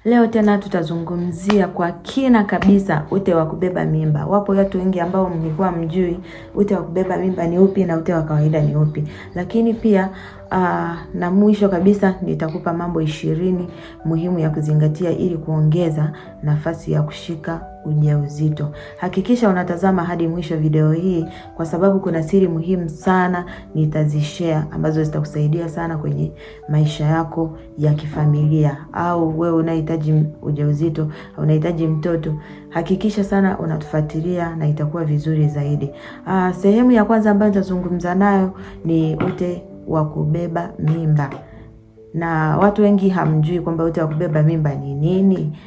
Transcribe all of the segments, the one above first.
Leo tena tutazungumzia kwa kina kabisa ute wa kubeba mimba. Wapo watu wengi ambao mlikuwa mjui ute wa kubeba mimba ni upi na ute wa kawaida ni upi. Lakini pia na mwisho kabisa nitakupa mambo 20 muhimu ya kuzingatia ili kuongeza nafasi ya kushika ujauzito. Hakikisha unatazama hadi mwisho video hii kwa sababu kuna siri muhimu sana nitazishare ambazo zitakusaidia sana kwenye maisha yako ya kifamilia, au wewe unahitaji ujauzito au unahitaji mtoto. Hakikisha sana unatufuatilia na itakuwa vizuri zaidi. Sehemu ya kwanza ambayo nitazungumza nayo ni ute wa kubeba mimba. Na watu wengi hamjui kwamba ute wa kubeba mimba ni nini.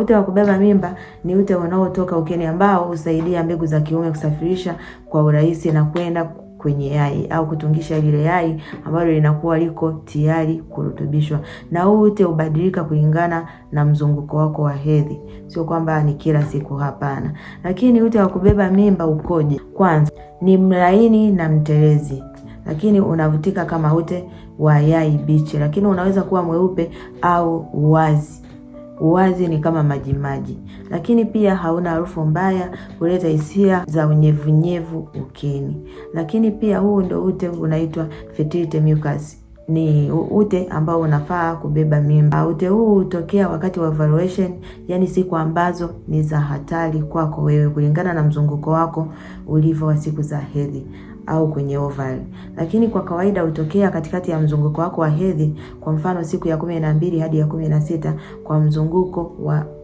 Ute wa kubeba mimba ni ute unaotoka ukeni ambao husaidia mbegu za kiume kusafirisha kwa urahisi na kwenda kwenye yai au kutungisha lile yai ambalo linakuwa liko tayari kurutubishwa. Na huu ute hubadilika kulingana na mzunguko wako wa hedhi. Sio kwamba ni kila siku, hapana. Lakini ute wa kubeba mimba ukoje? Kwanza ni mlaini na mtelezi, lakini unavutika kama ute wa yai bichi, lakini unaweza kuwa mweupe au uwazi. Uwazi ni kama majimaji, lakini pia hauna harufu mbaya, huleta hisia za unyevunyevu ukeni. Lakini pia huu ndio ute unaitwa fertility mucus. Ni ute ambao unafaa kubeba mimba. Ute huu hutokea wakati wa ovulation, yani siku ambazo ni za hatari kwako wewe kulingana na mzunguko wako ulivyo wa siku za hedhi au kwenye ovari. Lakini kwa kawaida hutokea katikati ya mzunguko wako wa hedhi, kwa mfano siku ya 12 hadi ya 16 kwa mzunguko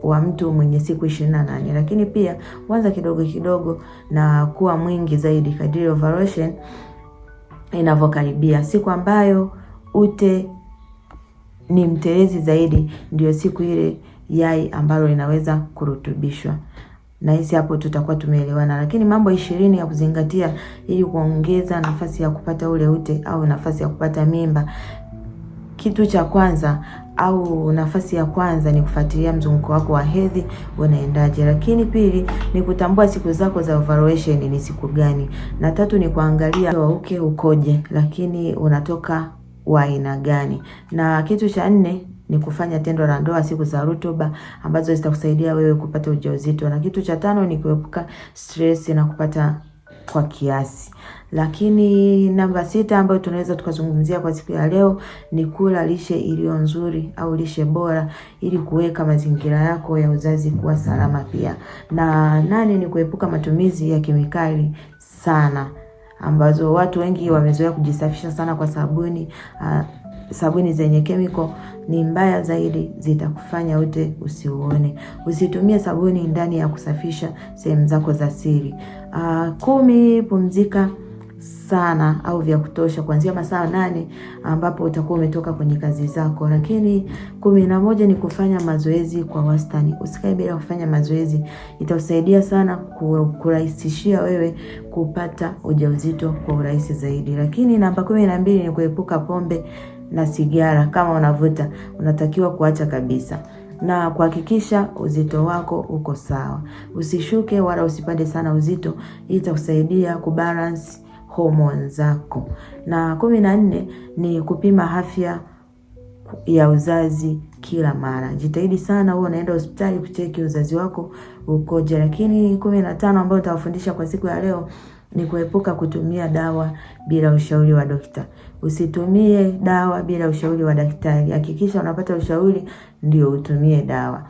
wa mtu mwenye siku 28. Lakini pia huanza kidogo kidogo na kuwa mwingi zaidi kadiri ovulation inavyokaribia. Siku ambayo ute ni mtelezi zaidi ndio siku ile yai ambalo linaweza kurutubishwa. Na hisi hapo tutakuwa tumeelewana. Lakini mambo 20 ya kuzingatia ili kuongeza nafasi ya kupata ule ute au nafasi ya kupata mimba. Kitu cha kwanza au nafasi ya kwanza ni kufuatilia mzunguko wako wa hedhi unaendaje. Lakini pili ni kutambua siku zako za ovulation ni siku gani. Na tatu ni kuangalia uke ukoje, lakini unatoka wa aina gani. Na kitu cha 4 ni kufanya tendo la ndoa siku za rutuba ambazo zitakusaidia wewe kupata ujauzito. Na kitu cha 5 ni kuepuka stress na kupata kwa kiasi. Lakini namba 6 ambayo tunaweza tukazungumzia kwa siku ya leo ni kula lishe iliyo nzuri au lishe bora ili kuweka mazingira yako ya uzazi kuwa salama pia. Na 8 ni kuepuka matumizi ya kemikali sana ambazo watu wengi wamezoea kujisafisha sana kwa sabuni. Sabuni zenye chemical ni mbaya zaidi, zitakufanya ute usiuone. Usitumie sabuni ndani ya kusafisha sehemu zako za siri. 10 pumzika sana au vya kutosha kuanzia masaa 8 ambapo utakuwa umetoka kwenye kazi zako. Lakini 11 ni kufanya mazoezi kwa wastani. Usikae bila kufanya mazoezi, itakusaidia sana kurahisishia wewe kupata ujauzito kwa urahisi zaidi. Lakini namba 12 ni kuepuka pombe na sigara. Kama unavuta unatakiwa kuacha kabisa na kuhakikisha uzito wako uko sawa. Usishuke wala usipande sana uzito, hii itakusaidia kubalance hormone zako. Na 14 ni kupima afya ya uzazi kila mara. Jitahidi sana uwe unaenda hospitali kucheki uzazi wako ukoje. Lakini 15 ambayo nitawafundisha kwa siku ya leo ni kuepuka kutumia dawa bila ushauri wa daktari. Usitumie dawa bila ushauri wa daktari. Hakikisha unapata ushauri ndio utumie dawa.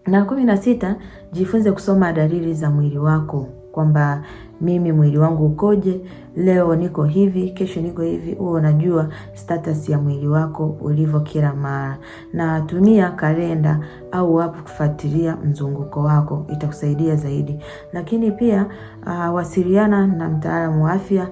Na 16 jifunze kusoma dalili za mwili wako, kwamba mimi mwili wangu ukoje, leo niko hivi, kesho niko hivi. Uwe unajua status ya mwili wako ulivyo kila mara. Na tumia kalenda au app kufuatilia mzunguko wako, itakusaidia zaidi. Lakini pia wasiliana na mtaalamu wa afya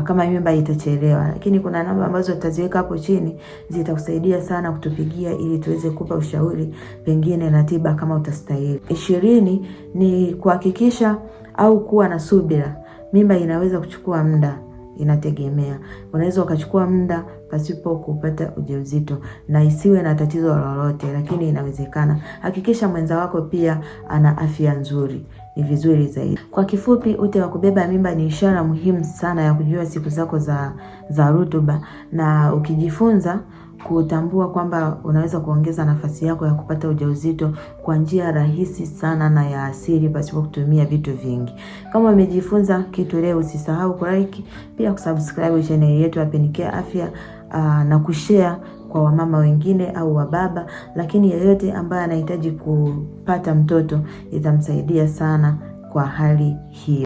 kama mimba itachelewa. Lakini kuna namba ambazo tutaziweka hapo chini, zitakusaidia sana kutupigia ili tuweze kupa ushauri pengine na tiba kama utastahili. 20 ni kuhakikisha au kuwa na subira. Mimba inaweza kuchukua muda, inategemea. Unaweza ukachukua muda pasipo kupata ujauzito na isiwe na tatizo lolote, lakini inawezekana. Hakikisha mwenza wako pia ana afya nzuri, ni vizuri zaidi. Kwa kifupi, ute wa kubeba mimba ni ishara muhimu sana ya kujua siku zako za rutuba, na ukijifunza kutambua kwamba unaweza kuongeza nafasi yako ya kupata ujauzito kwa njia rahisi sana na ya asili pasipo kutumia vitu vingi. Kama umejifunza kitu leo, usisahau kulike, pia kusubscribe channel yetu ya Penicare Afya, na kushare kwa wamama wengine au wababa, lakini yeyote ambaye anahitaji kupata mtoto itamsaidia sana kwa hali hiyo.